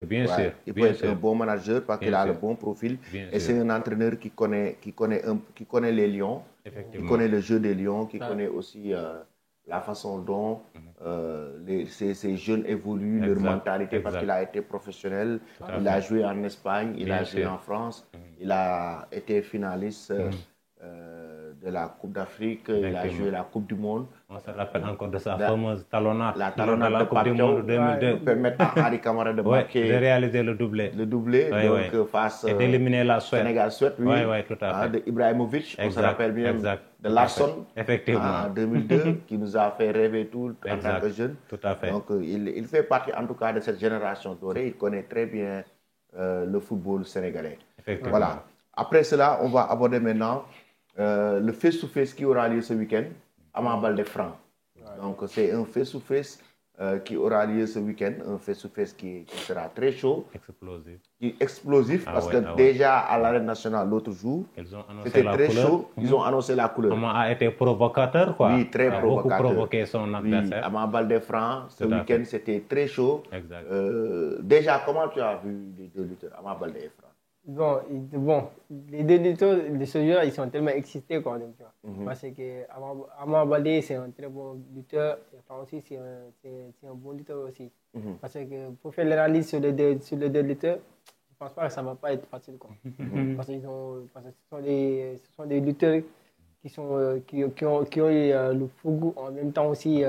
Bien Ouais, sûr, il peut bien être un sûr, bon manager parce qu'il bien a le sûr, bon profil bien et sûr, c'est un entraîneur qui connaît les Lions, qui effectivement. connaît le jeu des Lions, qui Ça, connaît aussi la façon dont Mhm. ces jeunes évoluent, leur Exact, mentalité parce qu'il exact, a été professionnel. tout à Il a fait. joué en Espagne, il a Bien joué sûr. en France, Mhm. il a été finaliste Mhm. de la Coupe d'Afrique, il a joué Effectivement. la Coupe du Monde. On se rappelle encore de sa La, fameuse talonnade la lors de talonnade la de Coupe du Pape Monde Thiaw 2002. peut permettre à Henri Camara de Oui, de marquer réaliser le doublé. le doublé, Oui, oui. donc face Et d'éliminer la Suède. Sénégal-Suède, Oui, oui, oui, tout à hein, fait. de Ibrahimovic, on se Exact, rappelle bien exact, de tout à fait. Larsson Effectivement. en 2002, qui nous a fait rêver tout en tant que Exact, jeune. tout à fait. Donc il fait partie en tout cas de cette génération dorée, il connaît très bien le football sénégalais. Effectivement. Voilà. Après cela, on va aborder maintenant le face-to-face qui aura lieu ce week-end à Mambal Franc. Donc c'est un face-to-face qui aura lieu ce week-end, un face-to-face qui sera très chaud, Explosif. explosif, Ah parce ouais, que ah ouais. déjà à l'arène nationale l'autre jour, Ils ont annoncé c'était la très couleur. chaud, ils ont annoncé la couleur. Comment a été provocateur, quoi. Oui, très A beaucoup provocateur. provoqué son Oui, adversaire. à Mambal Franc, ce Tout à week-end fait. c'était très chaud. Exact. Déjà, comment tu as vu les deux lutteurs à Mambal Franc? bon, les deux lutteurs de ce jeu, ils sont tellement excités, quoi. Donc, tu vois. Parce que Ama Baldé, c'est un très bon lutteur. Et Franc aussi, c'est un bon lutteur aussi. Parce que pour faire l'analyse sur les deux lutteurs, je pense pas que ça va pas être facile, quoi. Parce que ce sont des lutteurs qui ont eu le fougou en même temps aussi.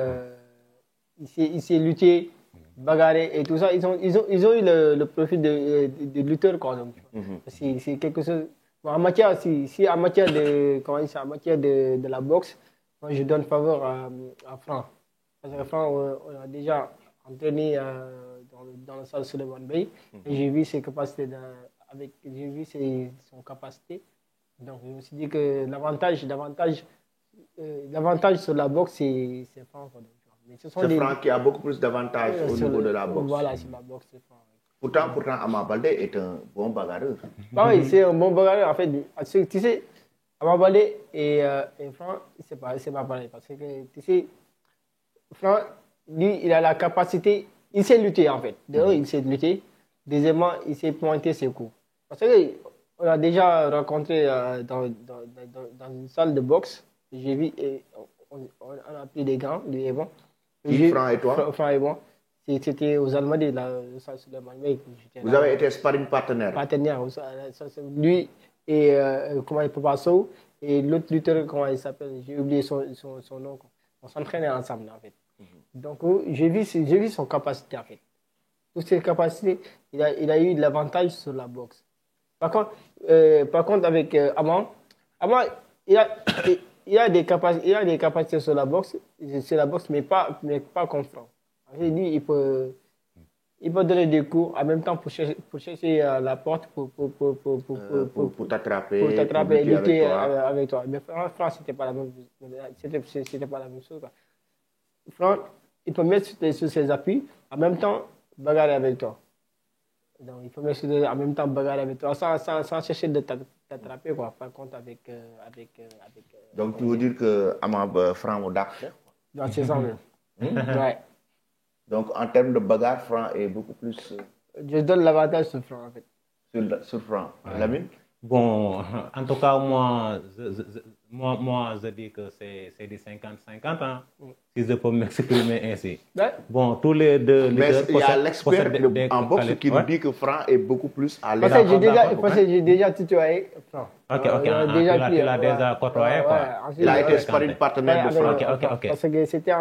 Il s'est lutté, bagarré et tout ça. Ils ont eu le profil de lutteur, quoi. Donc, c'est quelque chose. Bon, en matière, si en matière de, comment dire ça, en matière de la boxe, moi je donne faveur à Franc. Parce que Franc, on a déjà entraîné dans la salle Suleiman Bey et j'ai vu ses capacités, j'ai vu son capacité. Donc je me suis dit que l'avantage sur la boxe, c'est Franc, quoi. Donc, tu vois. Mais ce sont C'est Franc qui a beaucoup plus d'avantages au niveau de la boxe. voilà, sur la boxe, c'est Franc. Pourtant, Ama Baldé est un bon bagarreur. Ah oui, c'est un bon bagarreur. En fait, tu sais, Ama Baldé et Franc, c'est pas pareil. Parce que, tu sais, Franc, lui, il a la capacité, il sait lutter, en fait. D'abord, il sait lutter. Deuxièmement, il sait pointer ses coups. Parce que, on a déjà rencontré dans une salle de boxe. J'ai vu, on a pris des gants, lui et moi. Qui, Franc et toi? Franc et moi. C'était aux Almadies, la salle de Malmey. Vous avez été sparring partenaire. Partenaire. Lui et comment il Papa Sow et l'autre lutteur, comment il s'appelle, j'ai oublié son nom. On s'entraînait ensemble, en fait. Donc, j'ai vu son capacité, en fait. Toutes ses capacités, il a eu de l'avantage sur la boxe. Par contre avec Aman, il a des capacités sur la boxe, mais pas comme Franc. Lui, il peut donner des coups en même temps pour chercher la porte Pour t'attraper, pour lutter t'attraper, lutter avec toi. avec toi. Mais Franc, c'était pas la même chose, quoi. Franc, il peut mettre sur ses appuis, en même temps bagarrer avec toi. Donc, il faut mettre en même temps bagarrer avec toi sans chercher de t'attraper, quoi. Par contre, Donc, tu veux dire que Franc au Dakar? Donc, c'est ça, même. Ouais. Donc, en termes de bagarre, Franc est beaucoup plus Je donne l'avantage sur Franc, en fait. sur Franc. Lamine? Bon, en tout cas, moi, je dis que c'est du 50-50, hein, si je peux m'exprimer ainsi. Ouais. Bon, tous les deux Mais leaders il y a l'expert possèdent en boxe qualités. qui nous Ouais. dit que Franc est beaucoup plus à l'aise. Parce que j'ai déjà tutoyé Franc. Ok, tu l'as déjà côtoyé, quoi. Ensuite, Il a été sparring partenaire de Franc. Ok. Parce que c'était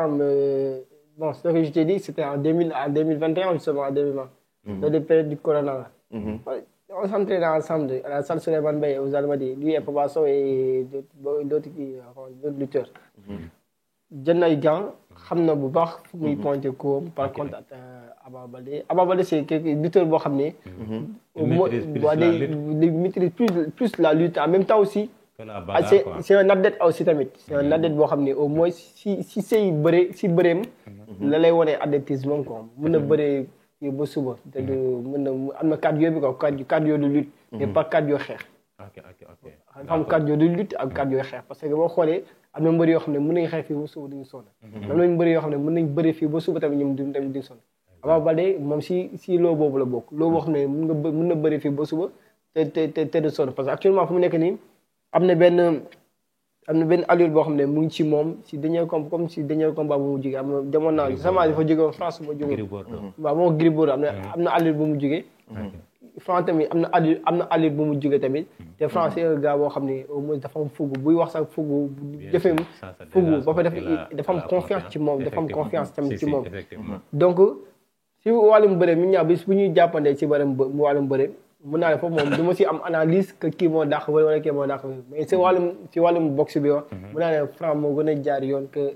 bon, ce que je t'ai dit, c'était en 2021 justement, en 2020. Dans les périodes du corona. On s'entraînait ensemble à la salle Suleiman Bey aux Almadies. Lui et Papa Sow et d'autres lutteurs. jël na ay gants xam na bu baax fu muy pointé ko par contre Ama Baldé c'est quelque lutteur boo xam ne il maîtrise plus la lutte en même temps aussi c'est un athlète aussi tamit c'est un athlète boo xam ne au moins si bëreem la lay wone athlétisme quoi mën na bëree fii ba suba te du mën na am na cardio bi quoi cardio de lutte mais pas cardio xeex dafa am cardio de lutte ak cardio xeex parce que boo xoolee am na mbëri yoo xam ne mën nañ xeex fii ba suba duñu sonn am nañ mbëri yoo xam ne mën nañ bëri fii ba suba tamit ñoom duñ sonn Ama Baldé moom si loo boobu la bokk loo wax ne mun na bëri fii ba suba te du sonn parce que actuellement fu mu nekk nii am na benn allure boo xam ne mu ngi ci moom si dernier comme si dernier combat bu mu jógee am na demoon naa sama dafa jóge woon France ma jóge waaw moom Gris Bordeaux am na allure bu mu jógee France tamit am na allure bu mu jógee tamit te France c'est un gars boo xam ne au moins dafa am fugu buy wax sax fugu jëfeem fugu ba fa dafa am confiance ci moom dafa am confiance tamit ci moom donc si wàllum bëre mi ñaa bis bu ñuy jàppandee ci wàllum bëre mun naa ne foofu moom du ma si am analyse que kii moo dàq wala kii moo dàq mais si wàllum boxe bi wax mun naa ne Franc moo gën a jaar yoon que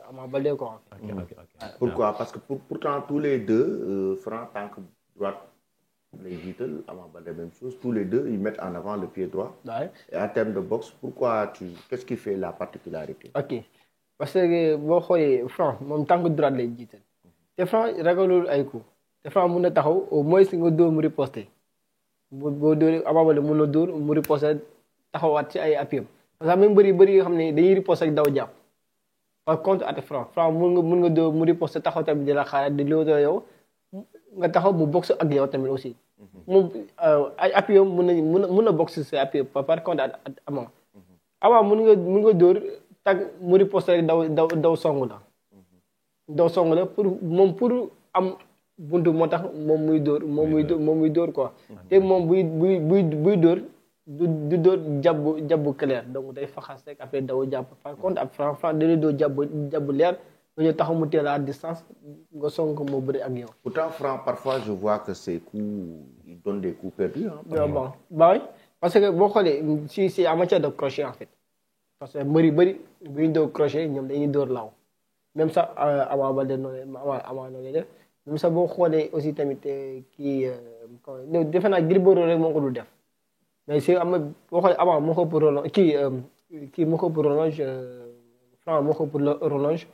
Ama Baldé quoi. Pourquoi? Parce que pourtant tous les deux Franc tant que droite lay jiital Ama Baldé même chose tous les deux ils mettent en avant le pied droit. Ouais. Et en termes de boxe qu'est-ce qui fait la particularité? Ok parce que boo xoolee Franc moom tant que droite lay jiital te Franc ragalul ay coups. te Franc mun na taxaw au moins nga dóor mu riposter boo dóoree Ama Baldé mun na dóor mu riposter taxawaat ci ay appui parce que même bëri yoo xam ne dañuy riposter ak daw jàpp par contre at Franc mun nga dóor mu riposter taxaw tamit di la xaaraat di lootoo yow nga taxaw mu boxe ak yow tamit aussi moom ay appui mun na boxe si appui par contre at Ama mun nga dóor tag mu riposter rek daw songu la pour am buntu moo tax moom muy dóor quoi te moom buy dóor du dóor jàbbu clair donc day faxas rek après daw jàpp par contre ak Franc dañuy dóor jàbbu leer dañoo taxaw mu teel à distance nga song ko moo bëri ak yow. Pourtant Franc parfois je vois que ses coups il donne des coups perdus bon parce que boo xoolee si en matière de crochet en fait parce que bëri bu ñu dóor crochet ñoom dañuy dóor law même sax Ama Baldé noonu noonu def même sax boo xoolee aussi tamit kii defe naa Gris Bordeaux rek moo ko dul def mais si am na boo xoolee Ama moo ko pour relonge kii moo ko pour relonge Franc moo ko pour relonge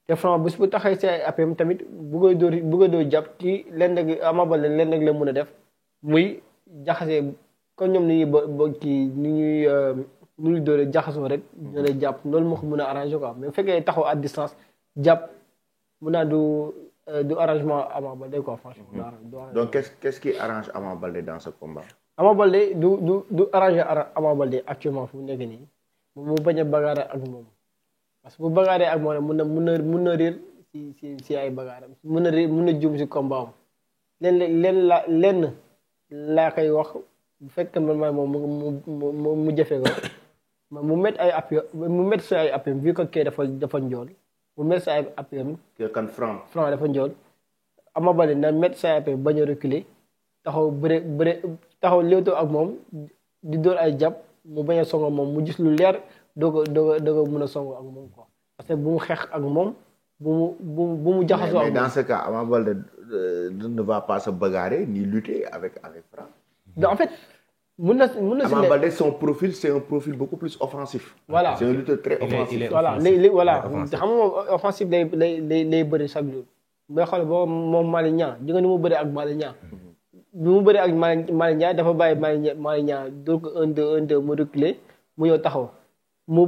te Franc bés bu taxee si ay appem tamit bu ko dóor jàpp ci lenn rek Ama Baldé lenn rek la mën a def muy jaxase comme ñoom ni ñuy kii ni ñuy dóoree jaxasoo rek ñoo lay jàpp loolu moo ko mën a arrangé quoi mais bu fekkee taxaw à distance jàpp mun naa du arrangement Ama Baldé quoi franchement. Donc qu'est-ce qui arrange Ama Baldé dans ce combat? Ama Baldé du arranger Ama Baldé actuellement fu mu nekk nii mu bañ a bagaare ak moom parce que bu bagaaree ak moom mun na réer si ay bagaaram mun na juum si combat am lenn laa koy wax bu fekkee man maay moom mu jafe ko mu mettre ay appui mu mettre si ay appui vu que kii dafa njool. mu mettre sa ay appui kan Franc dafa njool Ama Baldé na mettre sa ay appui bañ a reculer taxaw léewtoo ak moom di dóor ay jàpp mu bañ a songo moom mu gis lu leer doo ko mën a songo ak moom quoi parce que bu mu xeex ak moom bu mu jaxasoo ak moom. Mais dans ce cas Ama Baldé ne va pas se bagarrer ni lutter avec Franc. Donc en fait mun na Ama Baldé son profil c'est un profil beaucoup plus offensif. Voilà c'est un lutteur très offensif. Voilà xam nga moom offensif lay bëri chaque jour. booy xool boo moom Malick Niang di nga ni mu bëri ak Malick Niang. bi mu bëri ak Malick Niang dafa bàyyi Malick Niang dóor ko 1-2 mu reculer mu ñëw taxaw mu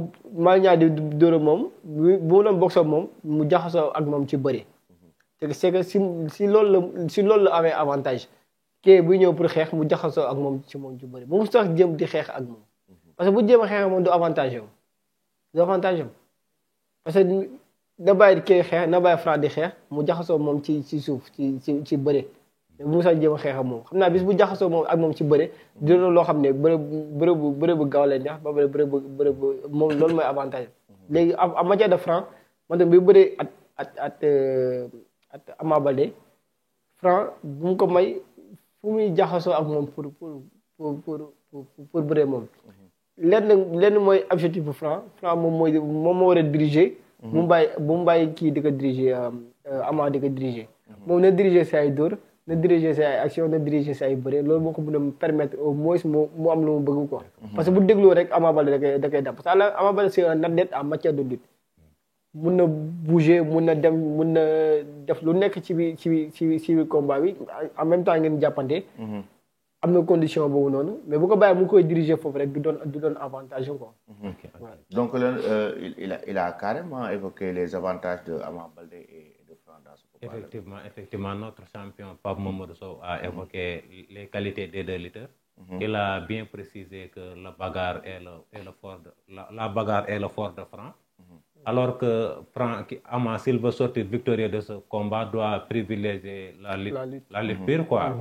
Malick Niang di dóor moom bu mu doon boxe moom mu jaxasoo ak moom ci bëri. c'est que si loolu la amee avantage. kii buy ñëw pour xeex mu jaxasoo ak moom ci bëri bu mu sax jéem di xeex ak moom parce que bu jéem a xeex ak moom du avantage am parce que na bàyyi kii xeex na bàyyi Franc di xeex mu jaxasoo moom ci suuf ci bëri bu mu sax jéem a xeex ak moom xam naa bis bu jaxasoo moom ak moom ci bëri dina loo xam ne bëre bu gaaw lay neex ba bëre bu moom loolu mooy avantage léegi en matière de Franc man tam bi bëree at Ama Baldé Franc bu mu ko may fu muy jaxasoo ak moom pour bëree moom lenn mooy objectif bu Franc moom moo war a diriger. bu mu bàyyi kii di ko diriger Ama di ko diriger. moom na diriger si ay dóor na diriger si ay action na diriger si ay bëree loolu moo ko mën a permettre au moins mu am lu mu bëgg quoi. parce que bu dégloo rek Ama Baldé da koy dab parce que Ama Baldé c'est un athlète en matière de lutte. mun na bouger mun na def lu nekk ci biir combat bi en même temps ngeen jàppante. am na condition boobu noonu mais bu ko bàyyi mu koy diriger foofu rek du doon avantage quoi. Donc il a carrément évoqué les avantages de Ama Baldé et de Franc dans Effectivement, notre champion Pape Mamadou Sow a évoqué les qualités des deux lutteurs. Il a bien précisé que la bagarre est le fort la bagarre est le fort de Franc. Alors que Franc, Ama, s'il veut sortir victorieux de ce combat, doit privilégier la lutte pure, quoi.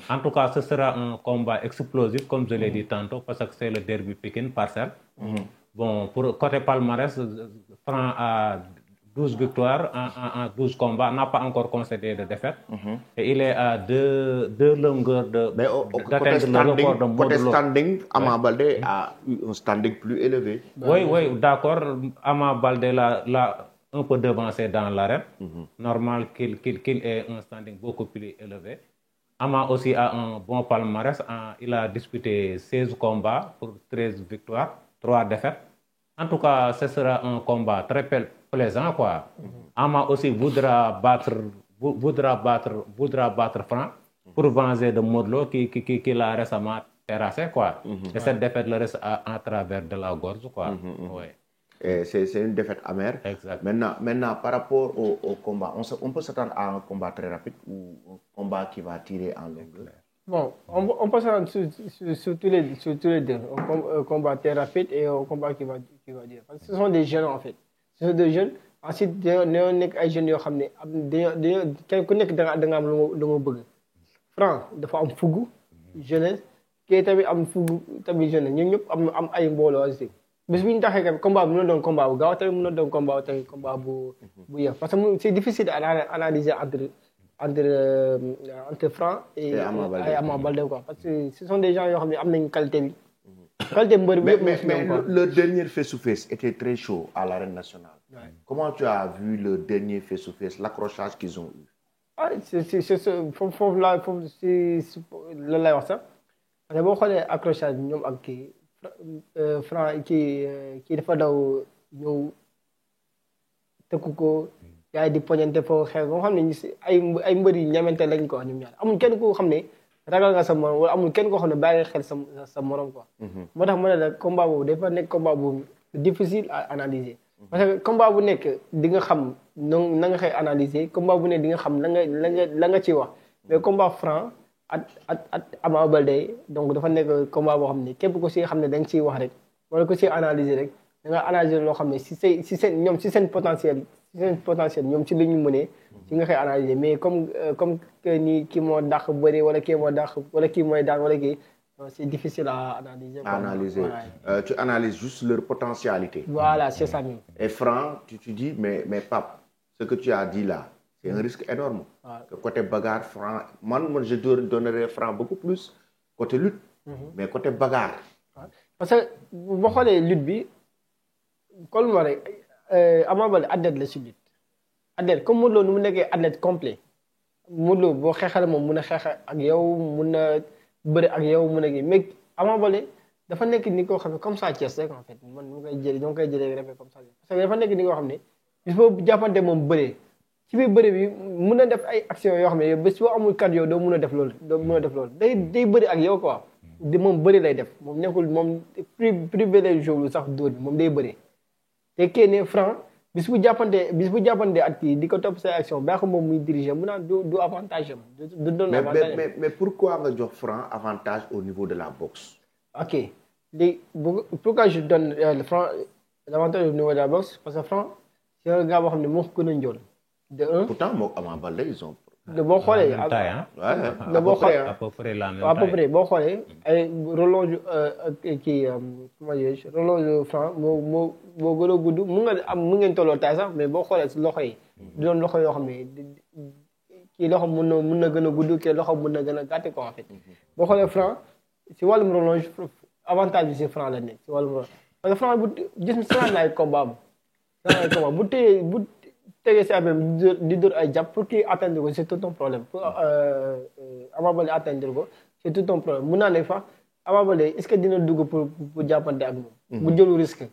En tout cas, ce sera un combat explosif, comme je l'ai dit tantôt, parce que c'est le derby Pikine Parcelles. Bon, pour côté palmarès, Franc a 12 victoires en 12 combats, n'a pas encore concédé de défaite. Et il est à deux longueurs d'atteindre le record de Modou Côté Lo. standing, Ama Baldé a eu un standing plus élevé. Oui, d'accord. Ama Baldé l'a un peu devancé dans l'arène. Normal qu'il ait un standing beaucoup plus élevé. Ama aussi a un bon palmarès. Il a disputé 16 combats pour 13 victoires, 3 défaites. En tout cas, ce sera un combat très plaisant, quoi. Ama aussi voudra battre Franc pour venger de Modou Lo qui l'a récemment terrassé, quoi. Et cette défaite le reste à travers de la gorge, quoi. Ouais. Et c'est une défaite amère. Exact. Maintenant, par rapport au combat, on peut s'attendre à un combat très rapide ou un combat qui va tirer en longueur. Bon, on peut s'attendre sur tous les deux. Un combat très rapide et un combat qui va durer. Parce que ce sont des jeunes, en fait. Ce sont des jeunes. Ensuite, dañoo nekk ay jeunes yoo xam ne dañoo kenn ku nekk da nga am lu nga bëgg. Franc dafa am fugu jeunesse kii tamit am fugu tamit jeunesse ñun ñëpp am ay mbooloo aussi. Bis bu ñu taxee que combat bi mën na doon combat bu gaaw tamit mën na doon combat bu yéex parce que c'est difficile à analyser entre Franc et Ama Baldé, quoi. Parce que ce sont des gens yoo xam ne am nañu qualité bi. Qualité mbër bi yëpp mais le dernier face-to-face était très chaud à l'arène nationale. Comment tu as vu le dernier face-to-face, l'accrochage qu'ils ont eu? Ah, foofu lan lay wax sax parce que boo xoolee accrochage bi ñoom ak kii Franc kii dafa daw ñëw tëkku ko gars yi di poñante foofu xeex nga xam ne ñu si ay mbër yi ñemente lañ ko wax ñoom ñaar amul kenn koo xam ne ragal nga sa morom wala amul kenn koo xam ne bàyyi xel sa morom, quoi. moo tax ma ne la combat boobu dafa nekk combat boobu difficile à analyser. Parce que combat bu nekk di nga xam na nga koy analyser combat bu nekk di nga xam la nga ciy wax mais combat Franc at Ama Baldé donc dafa nekk combat boo xam ne képp ko si xam ne da nga ciy wax rek wala ko si analyser rek da nga analyser loo xam ne si seen potentiel ñoom ci li ñu mënee ci nga koy analyser mais comme que ni kii moo dàq bëri wala kii moo dàq wala kii mooy daan wala kii. C'est difficile à analyser. Tu analyses juste leur potentialité. Voilà, c'est ça même. Et Franc, tu dis, mais Pape, ce que tu as dit là, c'est un risque énorme. Que côté bagarre, Franc, moi je donnerais Franc beaucoup plus côté lutte, mais côté bagarre. Parce que, boo xoolee lutte bi, comme ma rek, Ama Baldé athlète la si lutte. Athlète, comme Modou Lo nu mu nekkee athlète complet. Modou Lo boo xeexale moom mun a xeex ak yow, mun a bëri ak yow mën a gi mais Ama Baldé dafa nekk ni koo xam ne comme ça Thiès rek en fait man ñoo koy jëlee rek comme ça parce que dafa nekk ni koo xam ne bis boobu jàppante moom bëree ci biir bëri bi mën na def ay action yoo xam ne bés boo amul kat yow doo mën a def loolu day bëri ak yow, quoi. Moom bëri lay def moom nekkul moom privilégié lu sax dóor bi moom day bëri te kenn Franc bis bu jàppante ak kii di ko topp say action baax moom muy diriger mu naan du avantage am du doon avantage. mais pourquoi nga jox Franc avantage au niveau de la boxe? Ok léegi pourquoi je donne Franc l'avantage au niveau de la boxe parce que Franc c'est un gars boo xam ne moo ko gën a njool de un. Pourtant moom Ama Baldé ils ont. boo xoolee boo xoolee à peu près la même taille. à peu près boo xoolee ay relonge kii comment dirais-je relonge Franc moo gën a gudd mu ngeen tolloo taay sax mais boo xoolee si loxo yi di doon loxo yoo xam ne kii loxo mun na gën a gudd kii loxo mun na gën a gàtt, quoi, en fait. boo xoolee Franc si wàllum relonge avantage bi si Franc la nekk si wàllum relonge parce que Franc bu gis na ay combat bu tegee si affaire di dóor ay jàpp pour kii atteindre ko c'est tout un problème pour Ama Baldé atteindre ko c'est tout un problème mun naa ne fa Ama Baldé est-ce que dina dugg pour jàppante ak moom. bu jëlu risque.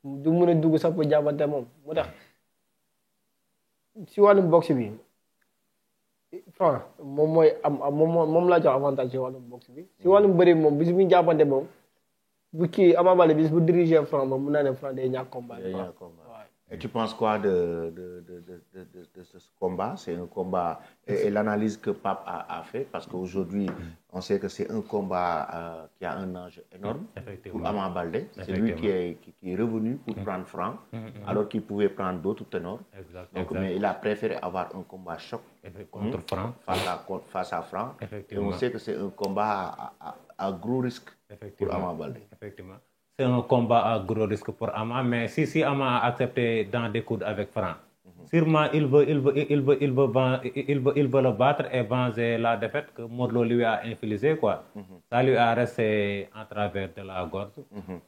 du mën a dugg sax pour jàppante moom moo tax si wàllum boxe bi Franc moom mooy moom laa jox avantage si wàllum boxe bi si wàllum bëri moom bis bu ñu jàppante moom bu kii Ama Baldé bis bu diriger Franc moom mun naa ne Franc day ñàkk combat. Et tu penses quoi de ce combat? C'est un combat, et l'analyse que Pape a fait, parce qu'aujourd'hui, on sait que c'est un combat qui a un enjeu énorme pour Ama Baldé. C'est lui qui est revenu pour prendre Franc, alors qu'il pouvait prendre d'autres ténors. Donc, mais il a préféré avoir un combat choc contre Franc. Face à Franc. Et on sait que c'est un combat à gros risque pour Ama Baldé. Effectivement. C'est un combat à gros risque pour Ama, mais si Ama a accepté d'en découdre avec Franc, sûrement il veut le battre et venger la défaite que Modou Lô lui a infligée, quoi. Ça lui a resté en travers de la gorge.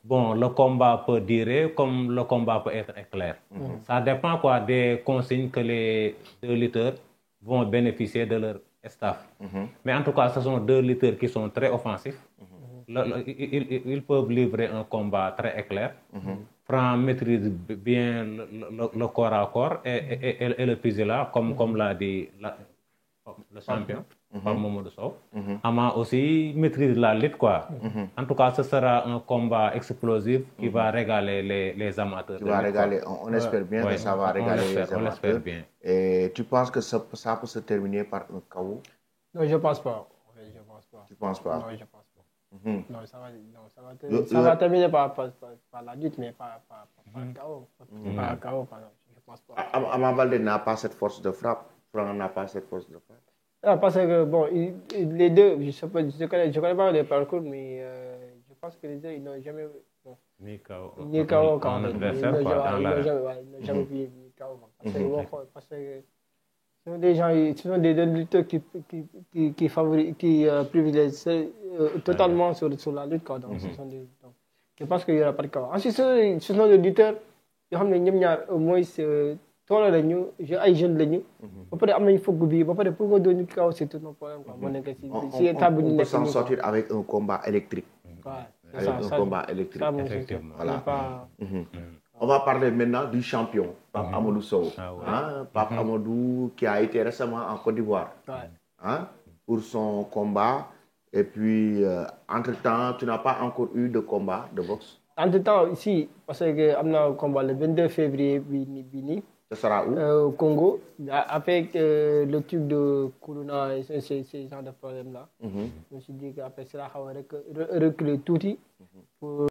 Bon, le combat peut durer comme le combat peut être éclair. Ça dépend, quoi, des consignes que les deux lutteurs vont bénéficier de leur staff. Mais en tout cas, ce sont deux lutteurs qui sont très offensifs. Ils peuvent livrer un combat très éclair. Franc maîtrise bien le corps à corps et le pugilat, comme l'a dit le champion, par Mamadou Sow. Ama aussi maîtrise la lutte, quoi. En tout cas, ce sera un combat explosif qui va régaler les amateurs. Qui va régaler, on espère bien que ça va régaler les amateurs. On l'espère bien. Et tu penses que ça peut se terminer par un KO? Non, je ne pense pas. Je pense pas. Tu ne penses pas? Non, je ne pense pas. Non, ça va terminer par la lutte, mais pas le KO. Pas le KO, par exemple. Je ne pense pas. Ama Baldé n'a pas cette force de frappe. Franc n'a pas cette force de frappe. Non, parce que, bon, les deux, je connais pas les parcours, mais je pense que les deux, ils n'ont jamais... Bon, ni KO. Ni KO quand En même. adversaire, Ils quoi, dans n'ont jamais vu ni KO. Parce que ce sont des gens, ce sont des lutteurs qui privilégient totalement sur la lutte, quoi. Donc, ce sont des, donc, je pense qu'il n'y aura pas de KO. Ensuite, ce sont des lutteurs, au moins, toi la ñu ay jeunes lañu ba pare am nañu fugg bi ba pare pour nga doon nit kaw c'est tout un problème quoi. On peut s'en sortir avec un combat électrique. Avec un combat électrique. Effectivement. Voilà. On va parler maintenant du champion, Pape Amadou Sow. Pape Amadou qui a été récemment en Côte d'Ivoire pour son combat. Et puis, entre-temps, tu n'as pas encore eu de combat de boxe? Entre-temps, ici, parce que am na combat le 22 février Bini. Ce sera où? Au Congo, avec le truc de Corona et ces genres de problèmes-là. Je me suis dit qu'après cela, on va reculer tout pour